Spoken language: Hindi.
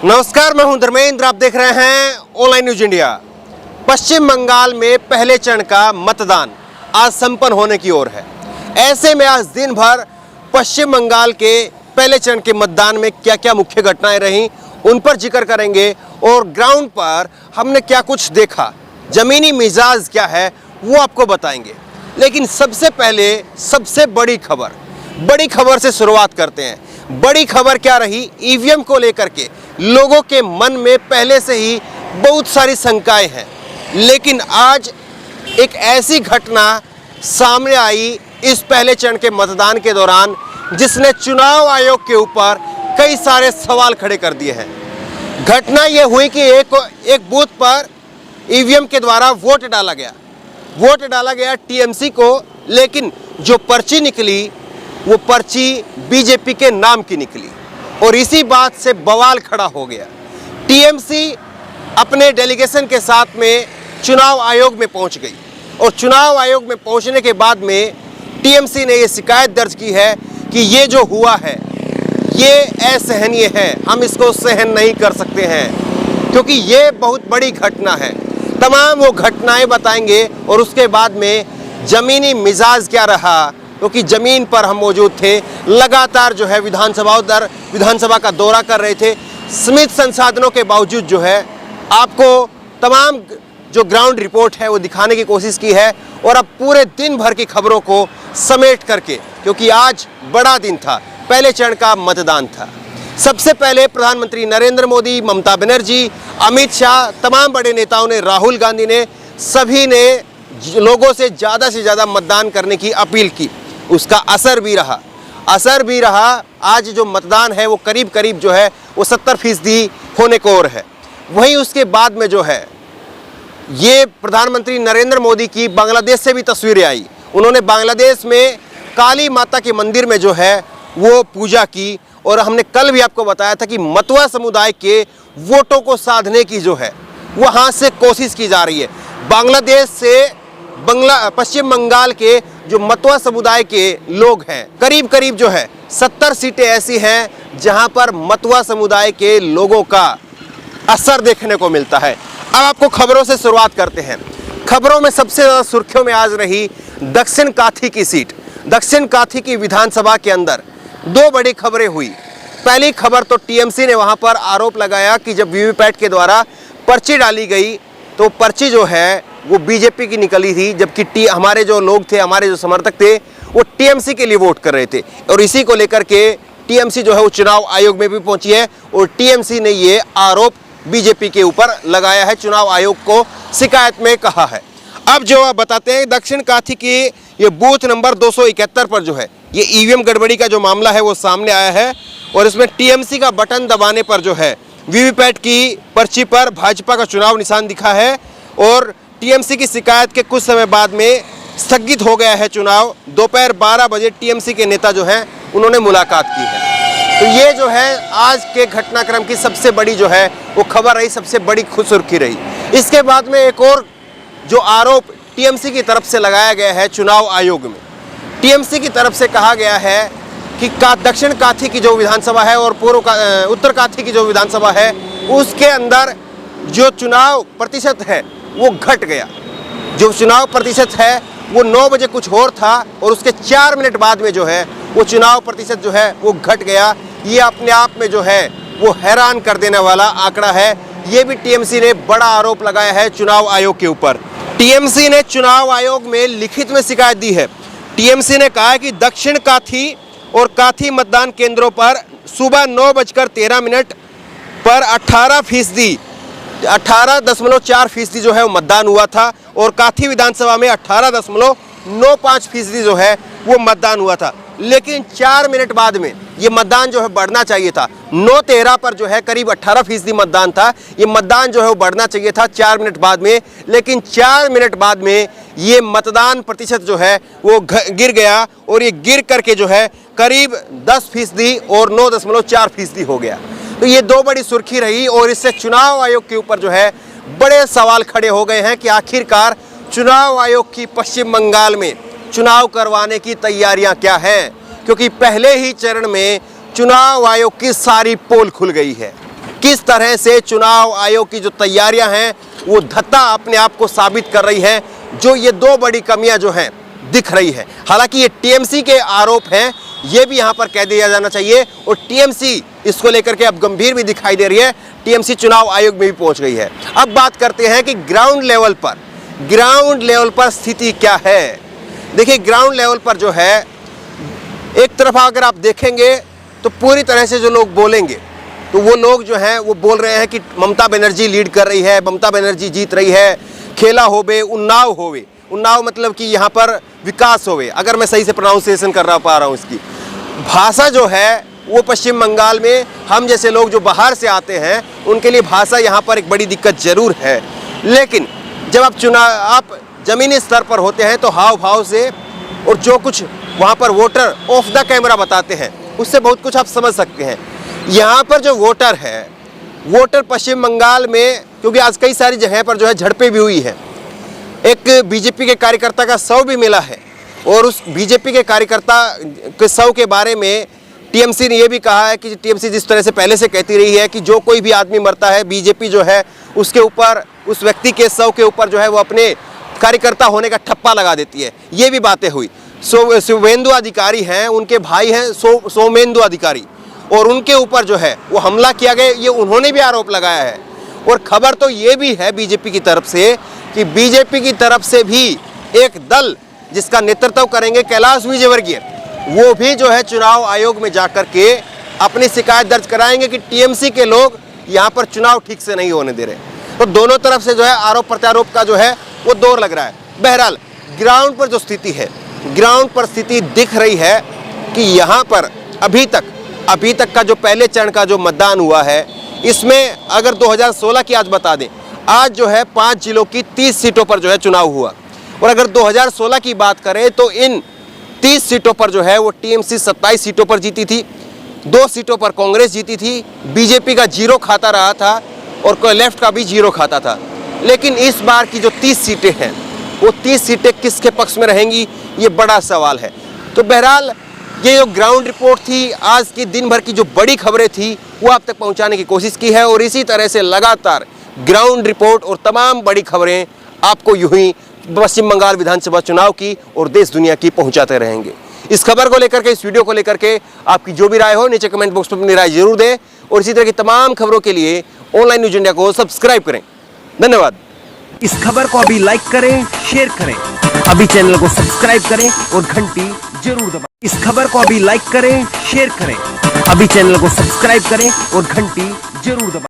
नमस्कार, मैं हूं धर्मेंद्र। आप देख रहे हैं ऑनलाइन न्यूज इंडिया। पश्चिम बंगाल में पहले चरण का मतदान आज संपन्न होने की ओर है। ऐसे में आज दिन भर पश्चिम बंगाल के पहले चरण के मतदान में क्या क्या मुख्य घटनाएं रहीं, उन पर जिक्र करेंगे और ग्राउंड पर हमने क्या कुछ देखा, जमीनी मिजाज क्या है, वो आपको बताएंगे। लेकिन सबसे पहले सबसे बड़ी खबर से शुरुआत करते हैं। बड़ी खबर क्या रही? ईवीएम को लेकर के लोगों के मन में पहले से ही बहुत सारी शंकाएं हैं, लेकिन आज एक ऐसी घटना सामने आई इस पहले चरण के मतदान के दौरान जिसने चुनाव आयोग के ऊपर कई सारे सवाल खड़े कर दिए हैं। घटना यह हुई कि एक बूथ पर ईवीएम के द्वारा वोट डाला गया टीएमसी को, लेकिन जो पर्ची निकली वो पर्ची बीजेपी के नाम की निकली और इसी बात से बवाल खड़ा हो गया। टीएमसी अपने डेलीगेशन के साथ में चुनाव आयोग में पहुंच गई और चुनाव आयोग में पहुंचने के बाद में टीएमसी ने ये शिकायत दर्ज की है कि ये जो हुआ है ये असहनीय है, हम इसको सहन नहीं कर सकते हैं, क्योंकि ये बहुत बड़ी घटना है। तमाम वो घटनाएं बताएंगे और उसके बाद में ज़मीनी मिजाज क्या रहा, क्योंकि ज़मीन पर हम मौजूद थे, लगातार जो है विधानसभा का दौरा कर रहे थे। सीमित संसाधनों के बावजूद जो है आपको तमाम जो ग्राउंड रिपोर्ट है वो दिखाने की कोशिश की है और अब पूरे दिन भर की खबरों को समेट करके, क्योंकि आज बड़ा दिन था, पहले चरण का मतदान था। सबसे पहले प्रधानमंत्री नरेंद्र मोदी, ममता बनर्जी, अमित शाह, तमाम बड़े नेताओं ने, राहुल गांधी ने, सभी ने लोगों से ज़्यादा मतदान करने की अपील की। उसका असर भी रहा। आज जो मतदान है वो करीब जो है वो 70% होने को और है। वहीं उसके बाद में जो है ये प्रधानमंत्री नरेंद्र मोदी की बांग्लादेश से भी तस्वीरें आई। उन्होंने बांग्लादेश में काली माता के मंदिर में जो है वो पूजा की और हमने कल भी आपको बताया था कि मतुआ समुदाय के वोटों को साधने की जो है वहाँ से कोशिश की जा रही है। बांग्लादेश से पश्चिम बंगाल के जो मतुआ समुदाय के लोग हैं, करीब जो है 70 सीटें ऐसी हैं जहां पर मतुआ समुदाय के लोगों का असर देखने को मिलता है। अब आपको खबरों से शुरुआत करते हैं। खबरों में सबसे ज़्यादा सुर्खियों में आज रही दक्षिण काथी की सीट। दक्षिण काथी की विधानसभा के अंदर दो बड़ी खबरें हुई। पहली खबर तो टीएमसी ने वहां पर आरोप लगाया कि जब वीवीपैट के द्वारा पर्ची डाली गई तो पर्ची जो है वो बीजेपी की निकली थी, जबकि हमारे जो लोग थे, हमारे जो समर्थक थे, वो टीएमसी के लिए वोट कर रहे थे और इसी को लेकर के टीएमसी जो है वो चुनाव आयोग में भी पहुंची है और टीएमसी ने ये आरोप बीजेपी के ऊपर लगाया है, चुनाव आयोग को शिकायत में कहा है। अब जो आप बताते हैं, दक्षिण काथी की ये बूथ नंबर 271 पर जो है ये ईवीएम गड़बड़ी का जो मामला है वो सामने आया है और इसमें टीएमसी का बटन दबाने पर जो है वीवीपैट की पर्ची पर भाजपा का चुनाव निशान दिखा है और टीएमसी की शिकायत के कुछ समय बाद में स्थगित हो गया है चुनाव। दोपहर 12 बजे टीएमसी के नेता जो हैं उन्होंने मुलाकात की है। तो ये जो है आज के घटनाक्रम की सबसे बड़ी जो है वो खबर रही, सबसे बड़ी सुर्खी रही। इसके बाद में एक और जो आरोप टीएमसी की तरफ से लगाया गया है चुनाव आयोग में, टीएमसी की तरफ से कहा गया है कि दक्षिण काथी की जो विधानसभा है और उत्तर काथी की जो विधानसभा है उसके अंदर जो चुनाव प्रतिशत है वो घट गया। जो चुनाव प्रतिशत है वो 9 बजे कुछ और था और उसके 4 मिनट बाद में जो है वो चुनाव प्रतिशत जो है वो घट गया। ये अपने आप में जो है वो हैरान कर देने वाला आंकड़ा है। ये भी टीएमसी ने बड़ा आरोप लगाया है चुनाव आयोग के ऊपर। टीएमसी ने चुनाव आयोग में लिखित में शिकायत दी है। टीएमसी ने कहा है कि दक्षिण काथी और काथी मतदान केंद्रों पर सुबह 9:13 पर 18.4% जो है वो मतदान हुआ था और काथी विधानसभा में 18.95% जो है वो मतदान हुआ था। लेकिन 4 मिनट बाद में ये मतदान जो है बढ़ना चाहिए था। 9:13 पर जो है करीब 18% मतदान था। ये मतदान जो है वो बढ़ना चाहिए था 4 मिनट बाद में, लेकिन 4 मिनट बाद में ये मतदान प्रतिशत जो है वो गिर गया और ये गिर करके जो है करीब 10% और 9.4% हो गया। तो ये दो बड़ी सुर्खी रही और इससे चुनाव आयोग के ऊपर जो है बड़े सवाल खड़े हो गए हैं कि आखिरकार चुनाव आयोग की पश्चिम बंगाल में चुनाव करवाने की तैयारियां क्या हैं, क्योंकि पहले ही चरण में चुनाव आयोग की सारी पोल खुल गई है। किस तरह से चुनाव आयोग की जो तैयारियां हैं वो धत्ता अपने आप को साबित कर रही है, जो ये दो बड़ी कमियां जो हैं दिख रही है। हालांकि ये टीएमसी के आरोप हैं, ये भी यहां पर कह दिया जाना चाहिए, और टीएमसी इसको लेकर के अब गंभीर भी दिखाई दे रही है। टीएमसी चुनाव आयोग में भी पहुंच गई है। अब बात करते हैं कि ग्राउंड लेवल पर स्थिति क्या है। देखिए, ग्राउंड लेवल पर जो है, एक तरफ अगर आप देखेंगे तो पूरी तरह से जो लोग बोलेंगे तो वो लोग जो हैं वो बोल रहे हैं कि ममता बनर्जी लीड कर रही है, ममता बनर्जी जीत रही है, खेला होवे उन्नाव होवे। उन्नाव मतलब कि यहाँ पर विकास होवे, अगर मैं सही से प्रोनाउंसिएशन कर पा रहा हूँ इसकी भाषा जो है वो पश्चिम बंगाल में हम जैसे लोग जो बाहर से आते हैं उनके लिए भाषा यहाँ पर एक बड़ी दिक्कत जरूर है। लेकिन जब आप ज़मीनी स्तर पर होते हैं तो हाव भाव से और जो कुछ वहाँ पर वोटर ऑफ द कैमरा बताते हैं उससे बहुत कुछ आप समझ सकते हैं। यहाँ पर जो वोटर पश्चिम बंगाल में, क्योंकि आज कई सारी जगह पर जो है झड़पें भी हुई है, एक बीजेपी के कार्यकर्ता का शव भी मिला है, और उस बीजेपी के कार्यकर्ता के शव के बारे में टीएमसी ने यह भी कहा है कि टीएमसी जिस तरह से पहले से कहती रही है कि जो कोई भी आदमी मरता है बीजेपी जो है उसके ऊपर, उस व्यक्ति के शव के ऊपर जो है वो अपने कार्यकर्ता होने का ठप्पा लगा देती है। ये भी बातें हुई। शुभेंदु अधिकारी हैं, उनके भाई हैं सोमेंदु अधिकारी, और उनके ऊपर जो है वो हमला किया गया, ये उन्होंने भी आरोप लगाया है। और खबर तो ये भी है बीजेपी की तरफ से कि बीजेपी की तरफ से भी एक दल जिसका नेतृत्व करेंगे कैलाश विजयवर्गीय, वो भी जो है चुनाव आयोग में जाकर के अपनी शिकायत दर्ज कराएंगे कि टीएमसी के लोग यहाँ पर चुनाव ठीक से नहीं होने दे रहे। तो दोनों तरफ से जो है आरोप प्रत्यारोप का जो है वो दौर लग रहा है। बहरहाल ग्राउंड पर जो स्थिति है, ग्राउंड पर स्थिति दिख रही है कि यहाँ पर अभी तक का जो पहले चरण का जो मतदान हुआ है, इसमें अगर 2016 की आज बता दें, आज जो है 5 जिलों की 30 सीटों पर जो है चुनाव हुआ, और अगर 2016 की बात करें तो इन 30 सीटों पर जो है वो टीएमसी 27 सीटों पर जीती थी, 2 सीटों पर कांग्रेस जीती थी, बीजेपी का जीरो खाता रहा था और लेफ्ट का भी जीरो खाता था। लेकिन इस बार की जो 30 सीटें हैं वो 30 सीटें किसके पक्ष में रहेंगी, ये बड़ा सवाल है। तो बहरहाल ये जो ग्राउंड रिपोर्ट थी, आज की दिन भर की जो बड़ी खबरें थी वो आप तक पहुंचाने की कोशिश की है, और इसी तरह से लगातार ग्राउंड रिपोर्ट और तमाम बड़ी खबरें आपको यूं ही पश्चिम बंगाल विधानसभा चुनाव की और देश दुनिया की पहुंचाते रहेंगे। इस खबर को लेकर के, इस वीडियो को लेकर के आपकी जो भी राय हो नीचे कमेंट बॉक्स में अपनी राय जरूर दें, और इसी तरह की तमाम खबरों के लिए ऑनलाइन न्यूज इंडिया को सब्सक्राइब करें। धन्यवाद। इस खबर को अभी लाइक करें, शेयर करें, अभी चैनल को सब्सक्राइब करें और घंटी जरूर दबाएं। इस खबर को अभी लाइक करें, शेयर करें, अभी चैनल को सब्सक्राइब करें और घंटी जरूर दबाएं।